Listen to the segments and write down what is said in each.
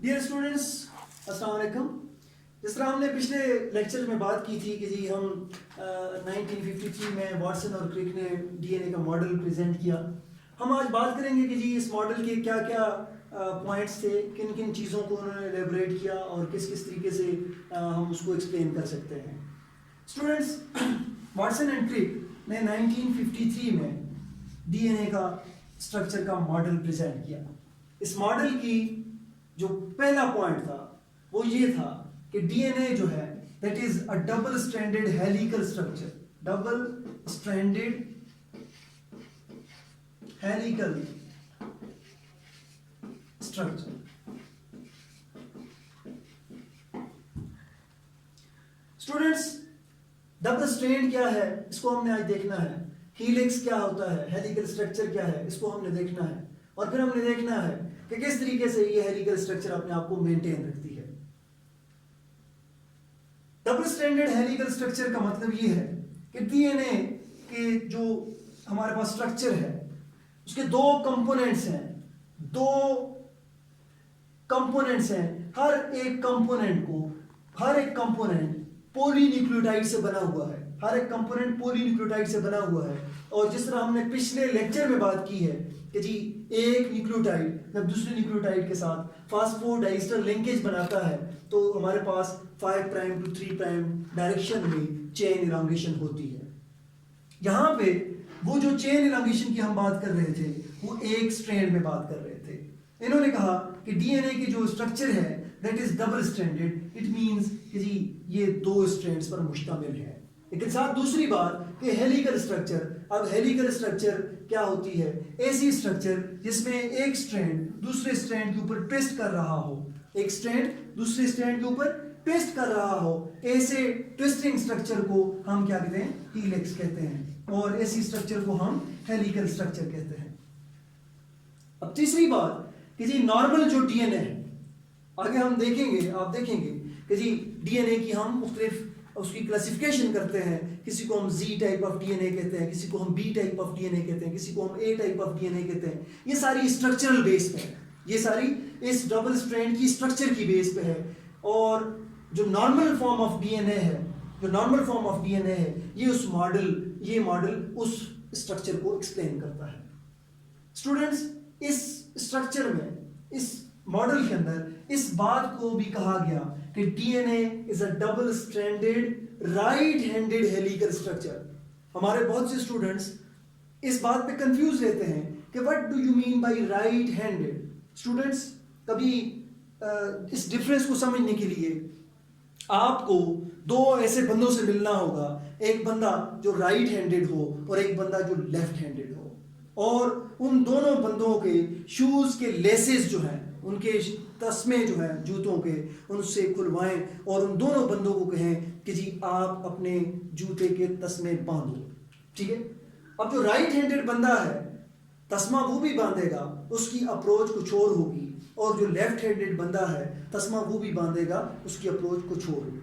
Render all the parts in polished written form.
Dear students, अस्सलाम वालेकुम। जिस तरह हमने पिछले लेक्चर में बात की थी कि जी हम 1953 में वाटसन और क्रिक ने डीएनए का मॉडल प्रेजेंट किया। हम आज बात करेंगे कि जी इस मॉडल के क्या क्या पॉइंट्स थे, किन किन चीज़ों को उन्होंने एलेबोरेट किया और किस किस तरीके से हम उसको एक्सप्लेन कर सकते हैं। स्टूडेंट्स, वाटसन एंड क्रिक ने 1953 में डीएनए का स्ट्रक्चर का मॉडल प्रेजेंट किया। इस मॉडल की जो पहला पॉइंट था वो ये था कि डीएनए जो है that is a double stranded helical structure. Double stranded helical structure. Students, double strand क्या है इसको हमने आज देखना है। हीलिक्स क्या होता है, हेलिकल स्ट्रक्चर क्या है इसको हमने देखना है, और फिर हमने देखना है कि किस तरीके से ये हेलिकल स्ट्रक्चर अपने आप को मेंटेन रखती है। डबल स्ट्रैंडेड हेलिकल स्ट्रक्चर का मतलब ये है कि डीएनए के जो हमारे पास स्ट्रक्चर है उसके दो कंपोनेंट्स हैं। हर एक कंपोनेंट पॉलीन्यूक्लियोटाइड से बना हुआ है। और जिस तरह हमने पिछले लेक्चर में बात की है कि जी एक न्यूक्लियोटाइड जब दूसरे न्यूक्लियोटाइड के साथ फास्फोडाइस्टर लिंकेज बनाता है तो हमारे पास 5 प्राइम टू 3 प्राइम डायरेक्शन में चेन इलांगेशन होती है। यहाँ पे वो जो चेन इलांगेशन की हम बात कर रहे थे वो एक स्ट्रैंड में बात कर रहे थे। इन्होंने कहा कि डीएनए की जो स्ट्रक्चर है that is double stranded. It means कि जी ये दो स्ट्रैंड्स पर मुश्तमिल है। लेकिन साथ दूसरी बात कि हेलिकल स्ट्रक्चर, अब हेलिकल स्ट्रक्चर क्या होती है? ऐसी स्ट्रक्चर जिसमें एक स्ट्रैंड दूसरे स्ट्रैंड के ऊपर ट्विस्ट कर रहा हो, एक स्ट्रैंड दूसरे स्ट्रैंड के ऊपर ट्विस्ट कर रहा हो। ऐसे ट्विस्टिंग स्ट्रक्चर को हम क्या कहते हैं? हीलिक्स कहते हैं, और ऐसी स्ट्रक्चर को हम हेलिकल स्ट्रक्चर कहते हैं। अब तीसरी बात कि जी नॉर्मल जो डीएनए है, आगे हम देखेंगे, आप देखेंगे कि जी डीएनए की हम मुख्तलिफ उसकी क्लासिफिकेशन करते हैं। किसी को हम जी टाइप ऑफ डीएनए कहते हैं, किसी को हम बी टाइप ऑफ डीएनए कहते हैं, किसी को हम ए टाइप ऑफ डीएनए कहते हैं। ये सारी स्ट्रक्चरल बेस पे है, ये सारी इस डबल स्ट्रैंड की स्ट्रक्चर की बेस पे है। और जो नॉर्मल फॉर्म ऑफ डीएनए है, ये मॉडल उस स्ट्रक्चर को एक्सप्लेन करता है। स्टूडेंट्स, इस स्ट्रक्चर में, इस मॉडल के अंदर इस बात को भी कहा गया कि DNA is a double stranded right handed helical structure. हमारे बहुत से स्टूडेंट्स इस बात पे कंफ्यूज रहते हैं कि what do you mean by right handed. Students, कभी इस डिफरेंस को समझने के लिए आपको दो ऐसे बंदों से मिलना होगा, एक बंदा जो राइट हैंडेड हो और एक बंदा जो लेफ्ट हैंडेड हो, और उन दोनों बंदों के शूज के लेसेस जो हैं, उनके तस्मे जो हैं जूतों के, उनसे खुलवाएं और उन दोनों बंदों को कहें कि जी आप अपने जूते के तस्मे बांधो। ठीक है? अब जो राइट हैंडेड बंदा है तस्मा वो भी बांधेगा, उसकी अप्रोच कुछ और होगी, और जो लेफ्ट हैंडेड बंदा है तस्मा वो भी बांधेगा, उसकी अप्रोच कुछ और होगी।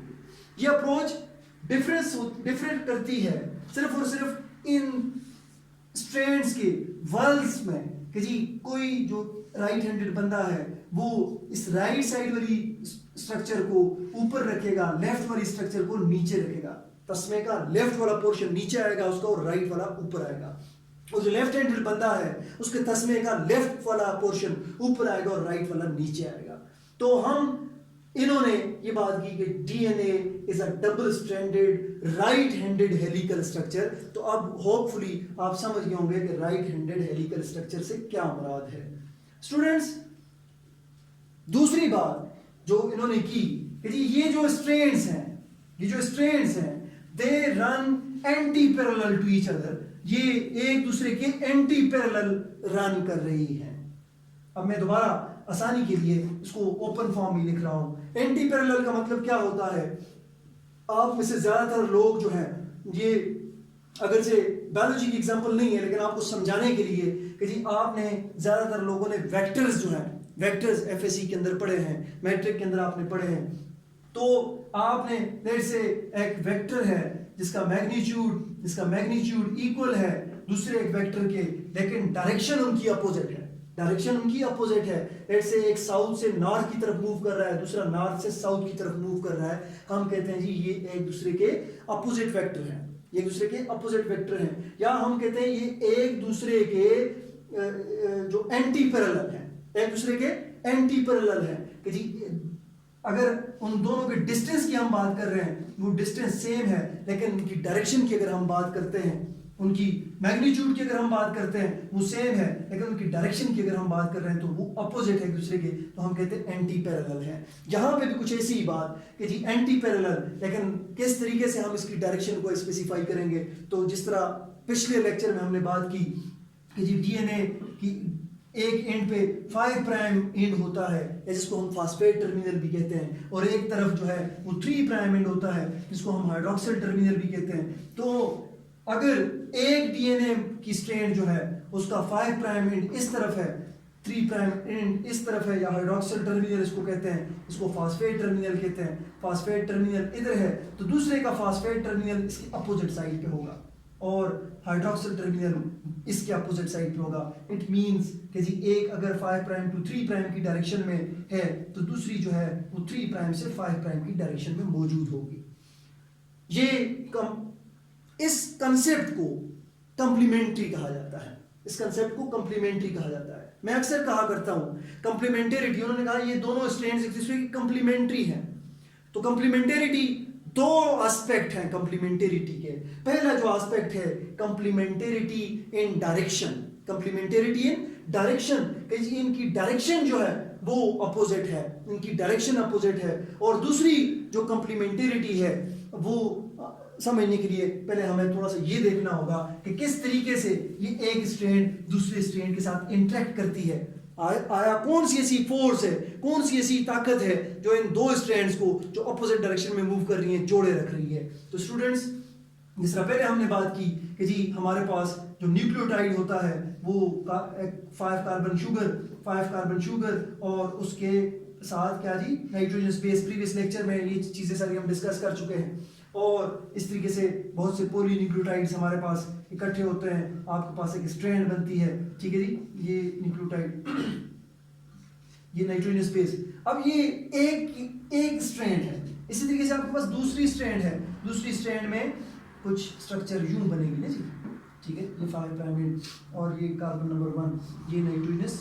ये अप्रोच डिफरेंट करती है सिर्फ और सिर्फ इन स्ट्रैंड्स के वर्ल्स में कि जी कोई जो राइट हैंडेड बंदा है वो इस राइट साइड वाली स्ट्रक्चर को ऊपर रखेगा, लेफ्ट वाली स्ट्रक्चर को नीचे रखेगा। तस्मे का लेफ्ट वाला पोर्शन नीचे आएगा उसका, और राइट वाला ऊपर आएगा। और जो लेफ्ट हैंडेड बंदा है उसके तस्मे का लेफ्ट वाला पोर्शन ऊपर आएगा और राइट वाला नीचे आएगा। तो इन्होंने ये बात की कि DNA is a double stranded right handed helical structure. तो अब होपफुली आप समझ गए होंगे कि राइट हैंडेड हेलिकल स्ट्रक्चर से क्या मुराद है। स्टूडेंट्स, दूसरी बात जो इन्होंने की कि जी ये जो स्ट्रैंड्स हैं they run antiparallel to each other. ये एक दूसरे के एंटी पैरेलल रन कर रही हैं। अब मैं दोबारा आसानी के लिए इसको ओपन फॉर्म में लिख रहा हूं। एंटी पैरेलल का मतलब क्या होता है? आप में से ज्यादातर लोग जो हैं, ये अगर से बायोलॉजी की एग्जांपल नहीं है लेकिन आपको समझाने के लिए कि जी आपने ज्यादातर लोगों ने वेक्टर्स जो हैं, वेक्टर्स एफएससी के अंदर पढ़े हैं, मैट्रिक के अंदर आपने पढ़े हैं। तो आपने लेट्स से एक वेक्टर है जिसका मैग्नीट्यूड इक्वल है दूसरे एक वेक्टर के, लेकिन डायरेक्शन उनकी अपोजिट है। डायरेक्शन उनकी अपोजिट है। लेट्स से एक साउथ से नॉर्थ की तरफ मूव कर रहा है, दूसरा नॉर्थ से साउथ की तरफ मूव कर रहा है, हम कहते हैं जी ये एक दूसरे के अपोजिट वेक्टर हैं, एक दूसरे के अपोजिट वेक्टर हैं, या हम कहते हैं ये एक दूसरे के जो एंटी पैरेलल हैं, एक दूसरे के एंटी पैरेलल हैं कि जी अगर उन दोनों के डिस्टेंस की हम बात कर रहे हैं वो डिस्टेंस सेम है, लेकिन उनकी डायरेक्शन की अगर हम बात करते हैं, उनकी मैग्नीट्यूड की अगर हम बात करते हैं वो सेम है, लेकिन उनकी डायरेक्शन की अगर हम बात कर रहे हैं तो वो अपोजिट है एक दूसरे के, तो हम कहते हैं एंटी पैरेलल है। यहाँ पे भी कुछ ऐसी ही बात कि जी एंटी पैरेलल, लेकिन किस तरीके से हम इसकी डायरेक्शन को स्पेसिफाई करेंगे, तो जिस तरह पिछले लेक्चर में हमने बात की कि जी डीएनए की एक एंड पे 5 प्राइम एंड होता है जिसको हम फास्फेट टर्मिनल भी कहते हैं, और एक तरफ जो है वो 3 प्राइम एंड होता है जिसको हम हाइड्रोक्सिल टर्मिनल भी कहते हैं। तो अगर एक डीएनए की स्ट्रैंड जो है उसका 5 प्राइम एंड इस तरफ है, 3 प्राइम एंड इस तरफ है, या हाइड्रोक्सिल टर्मिनल इसको कहते हैं, इसको फास्फेट टर्मिनल कहते हैं, फास्फेट टर्मिनल इधर है तो दूसरे का फास्फेट टर्मिनल इसकी अपोजिट साइड पे होगा और हाइड्रोक्सिल टर्मिनल इसके अपोजिट साइड पे होगा। इट मींस कि जी एक अगर 5 प्राइम टू 3 प्राइम की डायरेक्शन में है तो दूसरी जो है वो 3 प्राइम से 5 प्राइम की डायरेक्शन में मौजूद होगी। इस कंसेप्ट को कंप्लीमेंट्री कहा जाता है, इस कंसेप्ट को कंप्लीमेंट्री कहा जाता है। मैं अक्सर कहा करता हूं कंप्लीमेंटेरिटी, उन्होंने कहा ये दोनों स्ट्रैंड्स एक दूसरे की कंप्लीमेंट्री हैं। तो कंप्लीमेंटेरिटी दो एस्पेक्ट हैं कंप्लीमेंटेरिटी के। पहला जो एस्पेक्ट है कंप्लीमेंटेरिटी इन डायरेक्शन, कंप्लीमेंटेरिटी इन डायरेक्शन, इनकी डायरेक्शन जो है वो अपोजिट है, इनकी डायरेक्शन अपोजिट है। और दूसरी जो कंप्लीमेंटेरिटी है वो समझने के लिए पहले हमें थोड़ा सा ये देखना होगा कि किस तरीके से ये एक स्ट्रैंड दूसरे स्ट्रैंड के साथ इंटरेक्ट करती है। आया कौन सी ऐसी फोर्स है, कौन सी ऐसी ताकत है जो इन दो स्ट्रैंड्स को जो अपोजिट डायरेक्शन में मूव कर रही है जोड़े रख रही है। तो स्टूडेंट्स, जिस तरह पहले हमने बात की कि जी हमारे पास जो न्यूक्लियोटाइड होता है वो 5 कार्बन शुगर और उसके साथ क्या जी नाइट्रोजन स्पेस। प्रीवियस लेक्चर में ये चीजें सारी हम डिस्कस कर चुके हैं। और इस तरीके से बहुत से पॉलीन्यूक्लियोटाइड्स हमारे पास इकट्ठे होते हैं, आपके पास एक स्ट्रैंड बनती है, ठीक है जी, ये न्यूक्लियोटाइड, ये नाइट्रोजन स्पेस। अब ये एक स्ट्रैंड है, इसी तरीके से आपके पास दूसरी स्ट्रैंड है, दूसरी स्ट्रैंड में कुछ स्ट्रक्चर यूं बनेगी ना जी, ठीक है, ये 5 प्राइम और ये कार्बन नंबर 1, ये नाइट्रोजनस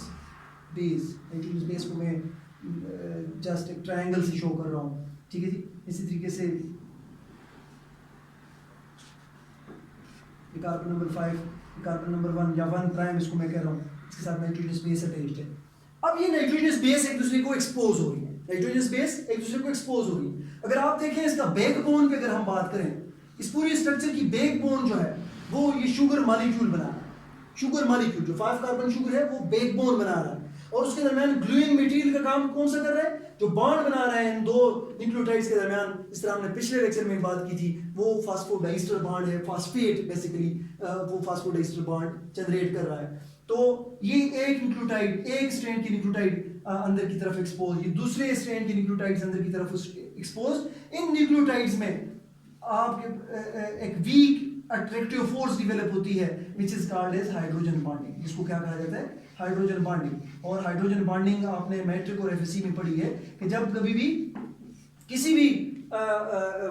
बेस को मैं जस्ट एक ट्रायंगल से शो कर रहा हूँ, ठीक है जी। इसी तरीके से कार्बन नंबर 5, कार्बन नंबर 1 या 1 प्राइम इसको मैं कह रहा हूँ, इसके साथ नाइट्रोजनस बेस अटैच्ड है। अब ये नाइट्रोजनस बेस एक दूसरे को एक्सपोज हो रही है, नाइट्रोजनस बेस एक दूसरे को एक्सपोज हो रही है। अगर आप देखें इसका बैकबोन पे अगर हम बात करें, इस पूरी स्ट्रक्चर की बैकबोन जो है वो ये शुगर मॉलिक्यूल बना रहा है, शुगर मॉलिक्यूल जो 5 कार्बन शुगर है वो बैकबोन बना रहा है। और उसके दरमियान ग्लूइंग मटेरियल का काम कौन सा कर रहा है, जो बॉन्ड बना रहा है इन दो न्यूक्लियोटाइड्स के दरमियान। इस तरह हमने पिछले लेक्चर में बात की थी, वो फास्फोडाइस्टर बॉन्ड है, फास्फेट बेसिकली वो फास्फोडाइस्टर बॉन्ड जनरेट कर रहा है। तो ये एक न्यूक्लियोटाइड, एक स्ट्रैंड की न्यूक्लियोटाइड अंदर की तरफ एक्सपोज, ये दूसरे स्ट्रैंड की न्यूक्लियोटाइड्स अंदर की तरफ एक्सपोज। इन न्यूक्लियोटाइड्स में आपके एक वीक अट्रैक्टिव फोर्स डेवलप होती है which is called as hydrogen bonding. इसको क्या कहा जाता है, हाइड्रोजन बॉन्डिंग। और हाइड्रोजन बॉन्डिंग आपने मैट्रिक और एफएससी में पढ़ी है कि जब कभी भी किसी भी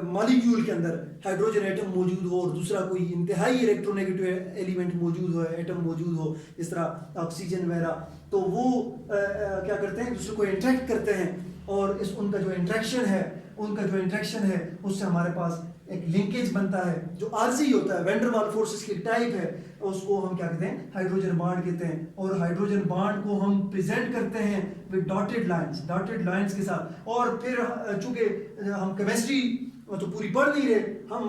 मॉलिक्यूल के अंदर हाइड्रोजन एटम मौजूद हो और दूसरा कोई इंतहाई इलेक्ट्रोनेगेटिव एलिमेंट मौजूद हो, एटम मौजूद हो, इस तरह ऑक्सीजन वगैरह, तो वो क्या करते हैं, दूसरे को इंटरेक्ट करते हैं। और उनका जो इंट्रैक्शन है उससे हमारे पास एक लिंकेज बनता है जो आरजी होता है, वैन डर वाल फोर्सेस की टाइप है, उसको हम क्या कहते हैं, हाइड्रोजन बॉन्ड कहते हैं। और हाइड्रोजन बॉन्ड को हम प्रेजेंट करते हैं विद डॉटेड लाइंस के साथ। और फिर चूंकि हम केमिस्ट्री तो पूरी पढ़ नहीं रहे, हम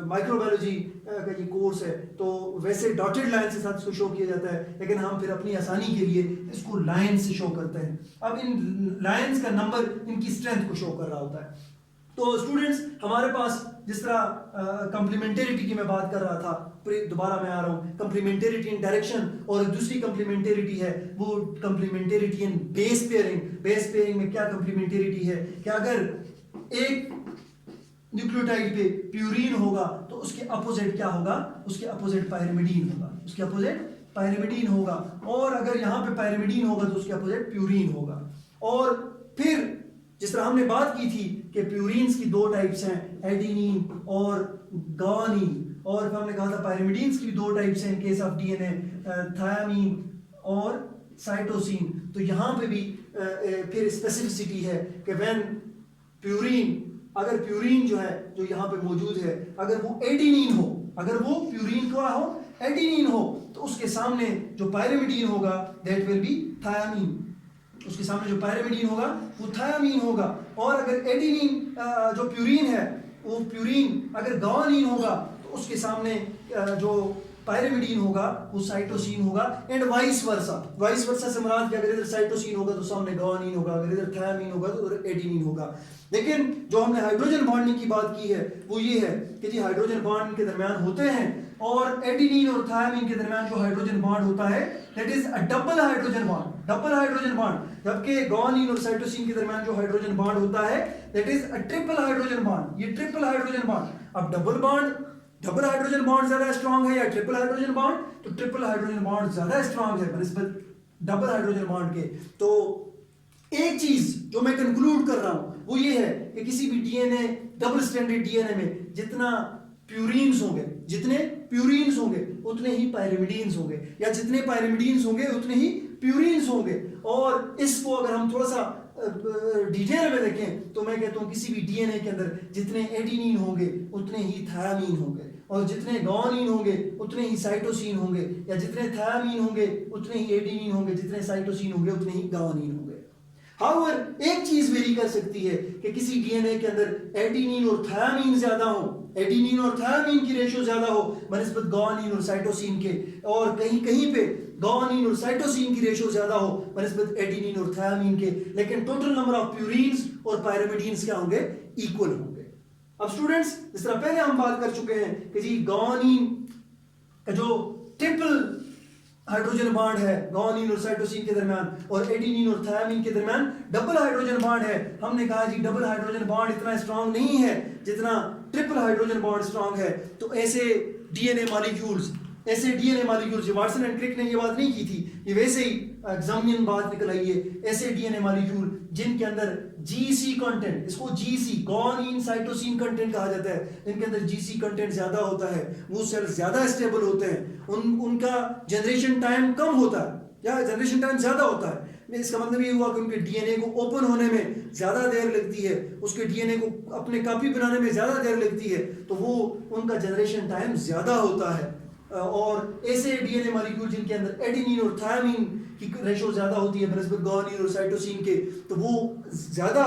माइक्रोबायोलॉजी का ये कोर्स है, तो वैसे डॉटेड लाइन के साथ इसको शो किया जाता है, लेकिन हम फिर अपनी आसानी के लिए इसको लाइन से शो करते हैं। अब इन लाइंस का नंबर इनकी स्ट्रेंथ को शो कर रहा होता है। तो स्टूडेंट्स, हमारे पास जिस तरह कंप्लीमेंटेरिटी की मैं बात कर रहा था, दोबारा मैं आ रहा हूँ, कंप्लीमेंटेरिटी इन डायरेक्शन, और दूसरी कंप्लीमेंटेरिटी है वो कंप्लीमेंटेरिटी in base pairing. Base pairing में क्या कंप्लीमेंटेरिटी है कि अगर एक न्यूक्लियोटाइड पे प्यूरीन होगा तो उसके अपोजिट क्या होगा, उसके अपोजिट पायरिमिडीन होगा, उसके अपोजिट पायरिमिडीन होगा, और अगर यहाँ पे पायरिमिडीन होगा तो उसके अपोजिट प्यूरीन होगा। और फिर जिस तरह हमने बात की थी कि प्यूरीन्स की दो टाइप्स हैं, एडिनिन और गुआनिन, और हमने कहा था पायरिमिडीन्स की भी दो टाइप्स हैं in case of DNA, thiamine और साइटोसिन। तो यहाँ पे भी फिर स्पेसिफिसिटी है कि व्हेन प्यूरीन, अगर प्यूरीन जो है जो यहाँ पे मौजूद है, अगर वो एडिनिन हो, अगर वो प्यूरीन क्या हो, एडिनिन हो, तो उसके सामने जो पायरिमिडीन होगा दैट विल बी थायामीन, उसके सामने जो पायरिमिडीन होगा वो थायामीन होगा। और अगर एडिनिन जो प्यूरीन है वो प्यूरीन अगर गुआनिन होगा तो उसके सामने जो पायरिमिडीन होगा वो साइटोसिन होगा, and vice versa. Vice versa से मुराद कि अगर इधर साइटोसिन होगा तो सामने गुआनिन होगा, अगर इधर थायामीन होगा तो उधर एडिनिन होगा। लेकिन जो हमने हाइड्रोजन बॉन्डिंग की बात की है वो ये है कि जी हाइड्रोजन बॉन्ड के दरमियान होते हैं, और एडिनिन और थायामीन के दरमियान जो हाइड्रोजन बॉन्ड होता है that is a double hydrogen bond, double hydrogen bond. जबकि गुआनिन और साइटोसिन के दरमियान जो हाइड्रोजन बॉन्ड होता है that is a triple hydrogen bond, ये ट्रिपल हाइड्रोजन बॉन्ड। अब डबल हाइड्रोजन बॉन्ड ज्यादा स्ट्रांग है या ट्रिपल हाइड्रोजन बॉन्ड, तो ट्रिपल हाइड्रोजन बॉन्ड ज्यादा स्ट्रांग है बनिस्बत डबल हाइड्रोजन बॉन्ड के। तो एक चीज जो मैं कंक्लूड कर रहा हूं वो ये है कि किसी भी डीएनए, डबल स्ट्रैंडेड डीएनए में जितना प्यूरीन्स होंगे, जितने प्यूरीन्स होंगे उतने ही पायरिमिडीन्स होंगे, या जितने पायरिमिडीन्स होंगे उतने ही प्यूरीन्स होंगे। और इसको अगर हम थोड़ा सा डिटेल में देखें तो मैं कहता हूं किसी भी डीएनए के अंदर जितने एडिनिन होंगे उतने ही थायामीन होंगे, और जितने गुआनिन होंगे उतने ही साइटोसिन होंगे, या जितने थायामीन होंगे उतने ही एडिनिन होंगे, जितने साइटोसिन होंगे उतने ही गुआनिन होंगे। हाउएवर एक चीज वेरी कर सकती है कि किसी डीएनए के अंदर एडिनिन और थायामीन ज्यादा हो, एडिनिन और थायामीन की रेशियो ज्यादा हो बनिस्बत गुआनिन और साइटोसिन के, और कहीं कहीं पे गुआनिन और साइटोसिन की रेशियो ज्यादा हो बनिस्बत एडिनिन और थायामीन के, लेकिन टोटल नंबर ऑफ प्यूरीन्स और पायरिमिडीन्स क्या होंगे, इक्वल होंगे। अब स्टूडेंट्स, जिस तरह पहले हम बात कर चुके हैं कि जी गुआनिन का जो ट्रिपल हाइड्रोजन बॉन्ड है गुआनिन और साइटोसिन के दरमियान, और एडिनिन और थायामीन के दरमियान डबल हाइड्रोजन बॉन्ड है। हमने कहा जी डबल हाइड्रोजन बॉन्ड इतना स्ट्रांग नहीं है जितना ट्रिपल हाइड्रोजन बॉन्ड स्ट्रांग है। तो ऐसे DNA molecules, Watson and Crick ने ये बात नहीं की थी, ये वैसे ही एग्जामिनियन बात निकल आई है। ऐसे डीएनए मॉलिक्यूल जिनके अंदर जीसी कंटेंट, इसको जीसी गुआनिन साइटोसिन कंटेंट कहा जाता है, जिनके अंदर जीसी कंटेंट ज्यादा होता है वो सेल ज्यादा स्टेबल होते हैं, उनका जनरेशन टाइम कम होता है या जनरेशन टाइम ज्यादा होता है। इसका मतलब ये हुआ कि उनके डीएनए को ओपन होने में ज्यादा देर लगती है, उसके डीएनए को अपने कॉपी बनाने में ज्यादा देर लगती है, तो वो उनका जनरेशन टाइम ज्यादा होता है। और ऐसे डीएनए मॉलिक्यूल जिनके अंदर एडिनिन और थायामीन की रेशो ज्यादा होती है बनिस्बत गुआनिन और साइटोसिन के, तो वो ज्यादा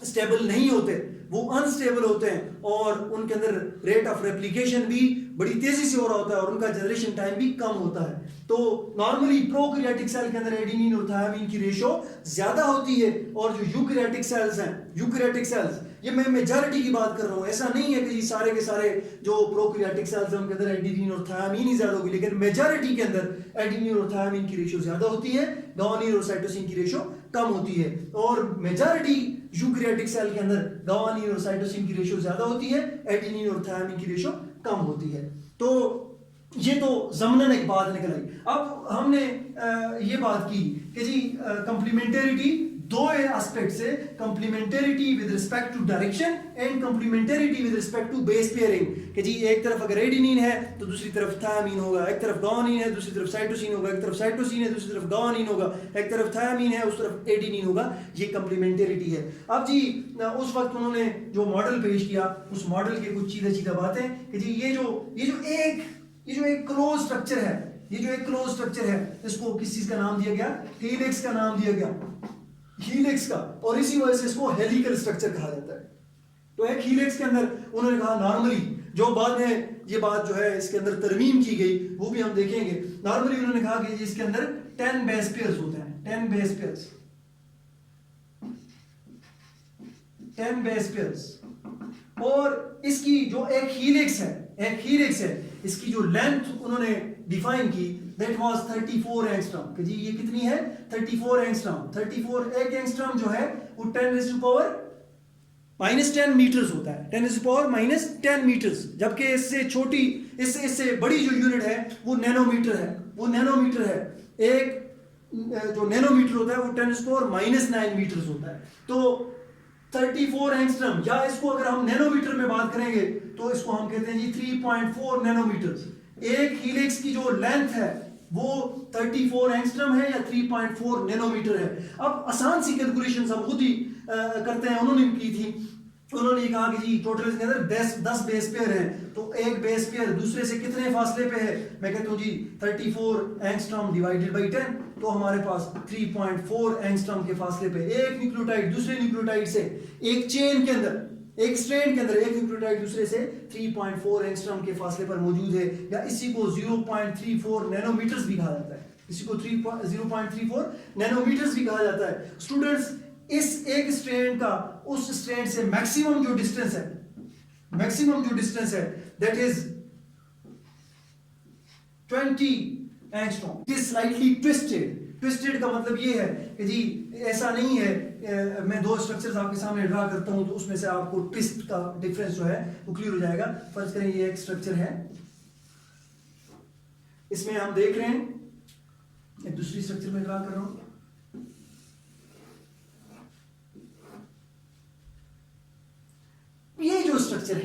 स्टेबल नहीं होते, वो अनस्टेबल होते हैं, और उनके अंदर रेट ऑफ रेप्लिकेशन भी बड़ी तेजी से हो रहा होता है और उनका जनरेशन टाइम भी कम होता है। तो नॉर्मली प्रोकैरियोटिक सेल के अंदर एडिनिन और थायामीन की रेशो ज्यादा होती है, और जो यूकैरियोटिक सेल्स हैं, यूकैरियोटिक सेल्स, ये मैं मेजॉरिटी की बात कर रहा हूँ, ऐसा नहीं है कि जी सारे के सारे जो प्रोकैरियोटिक सेल्स हैं उनके अंदर एडिनिन और थायामीन ही ज्यादा होगी, लेकिन मेजॉरिटी के अंदर एडिनिन और थायामीन की रेशो ज्यादा होती है, गुआनिन और साइटोसिन की रेशो कम होती है। और मेजॉरिटी यूकैरियोटिक सेल के अंदर गुआनिन और साइटोसिन की रेशो ज्यादा होती है, एडिनिन और थायामीन की रेशो कम होती है। तो ये तो ज़मनन एक बात निकल आई। अब हमने ये बात की कि जी कंप्लीमेंटेरिटी दो एस्पेक्ट से, complementarity with respect to direction and complementarity with respect to base pairing, कि जी एक तरफ अगर एडिनिन है तो दूसरी तरफ थायामीन होगा, एक तरफ गुआनिन है दूसरी तरफ साइटोसिन होगा, एक तरफ साइटोसिन है दूसरी तरफ गुआनिन होगा, एक तरफ थायामीन है उस तरफ एडिनिन होगा, ये कंप्लीमेंटेरिटी है। अब जी उस वक्त उन्होंने जो मॉडल पेश किया उस मॉडल के कुछ सीधा बातें कि जी ये जो एक क्लोज स्ट्रक्चर है, ये जो एक क्लोज स्ट्रक्चर है इसको किस चीज का नाम दिया गया, हेलिक्स का नाम दिया गया, हीलिक्स का, और इसी वजह से इसको हेलिकल स्ट्रक्चर कहा जाता है। तो एक हीलिक्स के अंदर उन्होंने कहा नॉर्मली, जो बाद में ये बात जो है इसके अंदर तरमीम की गई वो भी हम देखेंगे, नॉर्मली उन्होंने कहा कि इसके अंदर 10 बेस पेयर्स होते हैं, 10 बेस पेयर्स, 10 बेस पेयर्स, और इसकी जो एक हीलिक्स है इसकी जो लेंथ उन्होंने डिफाइन की दैट वाज 34 एंगस्ट्रॉम, कि जी ये कितनी है 34 एंगस्ट्रॉम। 34 एक एंगस्ट्रॉम जो है वो 10 raised to power -10 मीटर्स होता है, 10⁻⁻10 मीटर्स, जबकि इससे छोटी, इससे बड़ी जो यूनिट है वो नैनोमीटर है, वो नैनोमीटर है। एक जो नैनोमीटर होता है वो 10⁻⁻9 मीटर्स होता है। तो 34 एंगस्ट्रम, या इसको अगर हम नैनोमीटर में बात करेंगे तो इसको हम कहते हैं जी 3.4 नैनोमीटर्स। एक हीलिक्स की जो लेंथ है वो 34 एंगस्ट्रम है या 3.4 नैनोमीटर है। अब आसान सी कैलकुलेशन हम खुद ही करते हैं, उन्होंने की थी। उन्होंने कहा कि जी टोटल इसके अंदर 10 बेस पेयर हैं, तो एक बेस पेयर दूसरे से कितने फासले पे है? मैं कहता हूँ जी 34 एंगस्ट्रॉम डिवाइडेड बाई 10, तो हमारे पास 3.4 एंगस्ट्रॉम के फासले पे एक न्यूक्लियोटाइड दूसरे न्यूक्लियोटाइड से, एक चेन के अंदर, एक स्ट्रैंड के अंदर एक न्यूक्लियोटाइड दूसरे से 3.4 एंगस्ट्रॉम के फासले पर मौजूद है, या इसी को 0.34 नैनोमीटर्स भी कहा जाता है। इसी को 0.34 नैनोमीटर्स भी कहा जाता है। स्टूडेंट्स, इस एक स्ट्रैंड का उस स्ट्रैंड से मैक्सिमम जो डिस्टेंस है, that is 20 angstrom. It is slightly twisted का मतलब ये है कि जी ऐसा नहीं है, मैं दो स्ट्रक्चर्स आपके सामने ड्रा करता हूं तो उसमें से आपको ट्विस्ट का डिफरेंस जो है वो क्लियर हो जाएगा। फर्ज करें ये एक स्ट्रक्चर है, इसमें हम देख रहे हैं, एक दूसरी स्ट्रक्चर में ड्रा कर रहा हूं। ये जो स्ट्रक्चर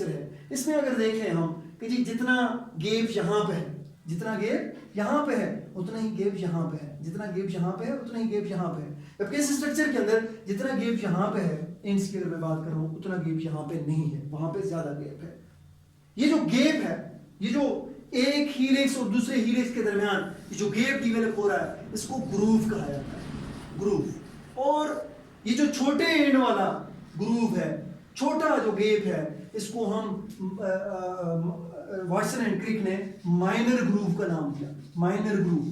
है इसमें अगर देखें हम कि जी जितना गैप यहां पे है, उतना ही गैप यहां पे है, जितना गैप यहां पे है उतना ही गैप यहां पे है। जबकि इस स्ट्रक्चर के अंदर जितना गैप यहां पे है, इंच की अगर मैं बात कर रहा हूं, उतना गैप यहां पे नहीं है, वहां पे ज्यादा गैप है। ये जो गैप है, ये जो एक हीलिक्स और दूसरे हीलिक्स के दरमियान जो गैप डिवेलप हो रहा है, इसको ग्रूव कहा जाता है, ग्रूव। और ये जो छोटे एंड वाला ग्रूव है, छोटा जो गैप है, इसको हम वाटसन एंड क्रिक ने माइनर ग्रूव का नाम दिया, माइनर ग्रूव।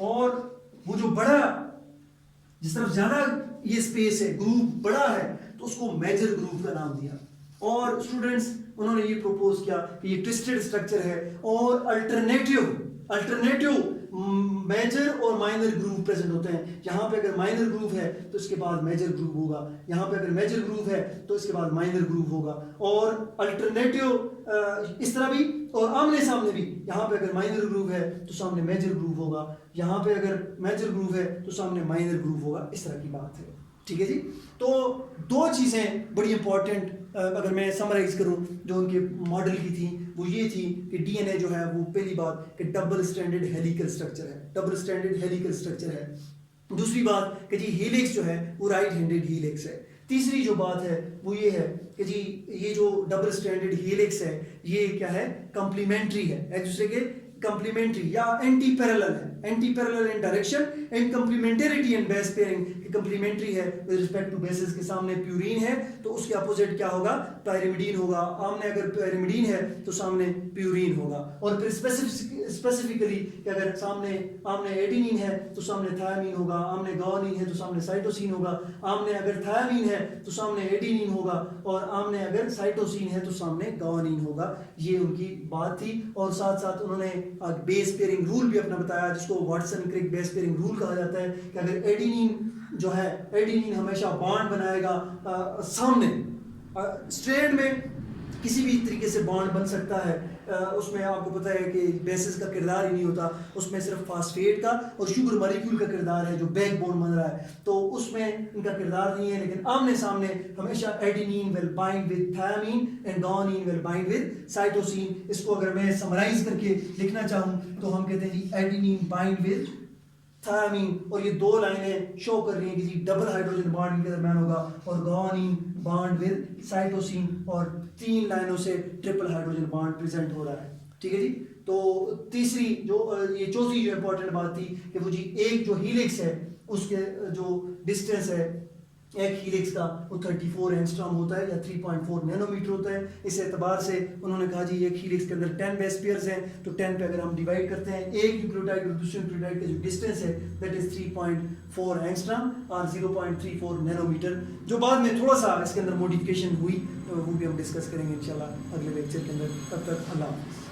और वो जो बड़ा, जिस तरफ ज्यादा ये स्पेस है, ग्रूव बड़ा है, तो उसको मेजर ग्रूव का नाम दिया। और स्टूडेंट्स, उन्होंने ये प्रपोज किया कि ये ट्विस्टेड स्ट्रक्चर है और अल्टरनेटिव मेजर और माइनर ग्रूव प्रेजेंट होते हैं। यहाँ पे अगर माइनर ग्रूव है तो इसके बाद मेजर ग्रूव होगा, यहाँ पे अगर मेजर ग्रूव है तो इसके बाद माइनर ग्रूव होगा, और अल्टरनेटिव इस तरह भी, और आमने सामने भी। यहाँ पे अगर माइनर ग्रूव है तो सामने मेजर ग्रूव होगा, यहाँ पे अगर मेजर ग्रूव है तो सामने माइनर ग्रूव होगा। इस तरह की बात है, ठीक है जी। तो दो चीज़ें बड़ी इंपॉर्टेंट अगर मैं समराइज करूं जो उनके मॉडल की थी, वो ये थी कि डीएनए जो है वो पहली बात कि डबल स्ट्रैंडेड हेलिकल स्ट्रक्चर है, दूसरी बात कि जी हेलिक्स जो है वो राइट हैंडेड हेलिक्स है, तीसरी जो बात है वो ये है कि जी ये जो डबल स्ट्रैंडेड हेलिक्स है ये क्या है, कंप्लीमेंट्री है, एक दूसरे के कंप्लीमेंट्री या एंटी पैरेलल है, anti parallel in direction and complementarity in base pairing. Complementary है विद रिस्पेक्ट टू बेसिस, के सामने प्यूरीन है तो उसके अपोजिट क्या होगा, पायरिमिडीन होगा, आमने अगर पायरिमिडीन है तो सामने प्यूरीन होगा। और फिर स्पेसिफिकली अगर सामने आमने एडेनिन है तो सामने थायामीन होगा, आमने गुआनिन है तो सामने साइटोसिन होगा, आमने अगर थायामीन है तो सामने एडेनिन होगा, और आमने अगर साइटोसिन है तो सामने गुआनिन होगा। ये उनकी बात थी। और साथ साथ उन्होंने बेस पेयरिंग रूल भी अपना बताया, जिसको Watson Crick base pairing rule कहा जाता है, कि अगर एडेनिन जो है, एडेनिन हमेशा बॉन्ड बनाएगा सामने, स्ट्रैंड में किसी भी तरीके से बॉन्ड बन सकता है, उसमें आपको पता है कि बेसिस का किरदार ही नहीं होता, उसमें सिर्फ फास्फेट का और शुगर मॉलिक्यूल का किरदार है जो बैकबोन बन रहा है, तो उसमें इनका किरदार नहीं है। लेकिन आमने सामने हमेशा adenine will bind with thymine and guanine will bind with cytosine. इसको अगर मैं समराइज करके लिखना चाहूँ तो हम कहते हैं जी एडेनिन बाइंड विद थायामीन, और ये दो लाइनें शो कर रही हैं कि जी डबल हाइड्रोजन बॉन्ड इनके दरमियान होगा, और गुआनिन बॉन्ड विद साइटोसिन, और 3 लाइनों से ट्रिपल हाइड्रोजन बॉन्ड प्रेजेंट हो रहा है, ठीक है जी। तो तीसरी जो ये चौथी जो इंपॉर्टेंट बात थी कि वो जी एक जो हीलिक्स है उसके जो डिस्टेंस है एक हीलिक्स का वो 34 एंगस्ट्रॉम होता है या 3.4 नैनोमीटर होता है। इस एतबार से उन्होंने कहा जी एक हीलिक्स के अंदर 10 बेस पेयर्स हैं, तो 10 पे अगर हम डिवाइड करते हैं एक न्यूक्लियोटाइड और दूसरे न्यूक्लियोटाइड का जो डिस्टेंस है दैट इज 3.4 एंगस्ट्रॉम और 0.34 नैनोमीटर, जो बाद में थोड़ा सा इसके अंदर मॉडिफिकेशन हुई, तो वो भी हम डिस्कस करेंगे इंशाल्लाह अगले लेक्चर के अंदर। तब तक अल्लाह हाफ़िज़।